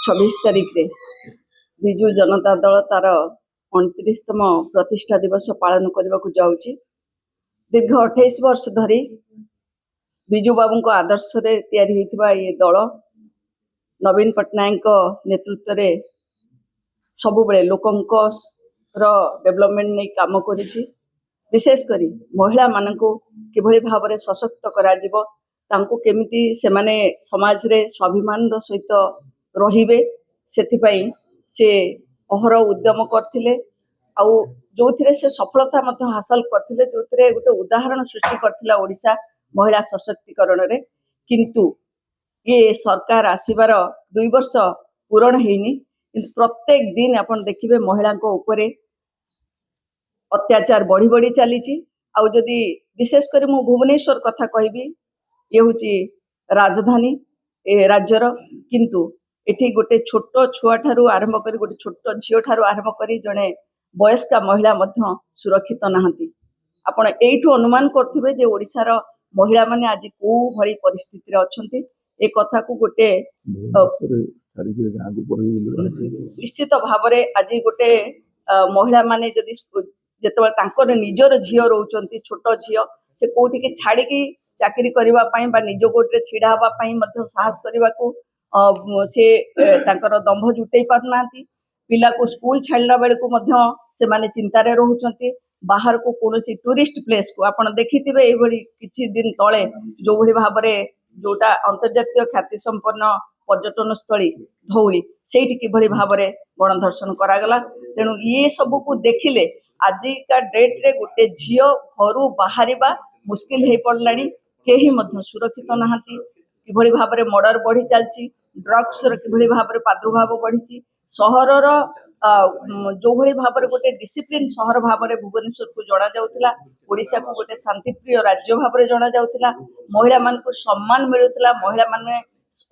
26 तारीख रे विजु जनता दल तार 29तम प्रतिष्ठा दिवस पालन करने को जाऊँगी। दीर्घ 28 वर्ष धरी विजु बाबू को आदर्श रे तैयारी होइतिबा ये दल नवीन पट्टनायक नेतृत्व रे सबु बेले लोकंक डेवलपमेंट नहीं काम करिछि। विशेष करी महिला मानक किभली भाव में सशक्त करा जिवो, तांको केमिति से माने समाज रे स्वाभिमान सहित रहिबे सेथिपाई से अहर उद्यम करथिले आउ जोथिरे से सफलता मध्य हासिल करथिले, जोथिरे गोटे उदाहरण सृष्टि करथिला ओडिशा महिला सशक्तिकरण रे। किंतु ये सरकार आसीबार 2 वर्ष पूर्ण हेनी, प्रत्येक दिन आपण देखिबे महिला को ऊपर अत्याचार बढ़ी बढ़ी चली। आउ जदि विशेष कर मु भुवनेश्वर कथा कहबी, ये हूँ राजधानी राज्यर, किंतु एठी गोटे छोट छुआ ठारू आरंभ कर गोटे छोट झील ठारू आरंभ कर जड़े वयस्का महिला मध्य सुरक्षित नहांती। आपण एठू अनुमान करथिबे जे ओडिशार महिला माने आज को भली परिस्थिति रे अछंती। ए कथा को गोटे निश्चित भाव में आज गोटे महिला माने जदि जेतेबेले तांकर निजर झियो रहउचंती, छोट झियो से कोठी के छाड़ी की चाकरी करबा पई बा निज गोटरे छिड़ा हबा पई मध्य साहस करबा को से तांकर दंभ जुटै पारनांती। पिला को स्कूल छाड़ला बेले को मध्य से माने चिंता रे रहउचंती। बाहर को कोनोसी टूरिस्ट प्लेस को आपण देखिथिबे ए भली किछि दिन तळे जो भली भाव रे जोटा अंतर्जातीय ख्याति संपन्न पर्यटन स्थली धौली सेठी किभली भाव रे गणधर्षण करागला। तेणु ये सब को देखिले आजिका डेट रे गोटे झियो घरू बाहरिबा मुश्किल हो पड़लानी। केही मध्य सुरक्षित नहांती। किभली भाव में मर्डर बढ़ी चलची, ड्रग्स किभली भाव में प्रादुर्भाव बढ़ी, सहरर जो भली भाव में गोटे डिसिप्लिन सहर भाव में भुवनेश्वर को जना जाउतिला, ओडिशा को गोटे शांतिप्रिय राज्य भाव में जना जाउतिला। महिला मान को सम्मान मिलुतिला। महिला माने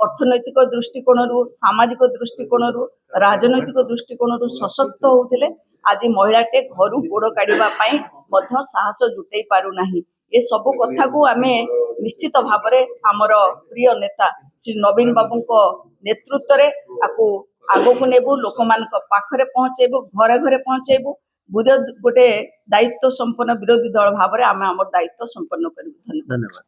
अर्थनैतिक दृष्टिकोण रु, सामाजिक दृष्टिकोण रु, राजनैतिक दृष्टिकोण रु सशक्त होउतिले। आज महिलाटे घरू गोड़ काढ़ा मध्य साहस जुटै पारु नाही। ये सब कथा को आमे निश्चित भाव में आमर प्रिय नेता श्री नवीन बाबू को नेतृत्व रे आकु आगो को नेबु, लोक मान पाखरे पहुंचेबु, घरे घरे पहुंचेबु। गोटे दायित्व संपन्न विरोधी दल भाव में आम दायित्व संपन्न करूँ। धन्यवाद।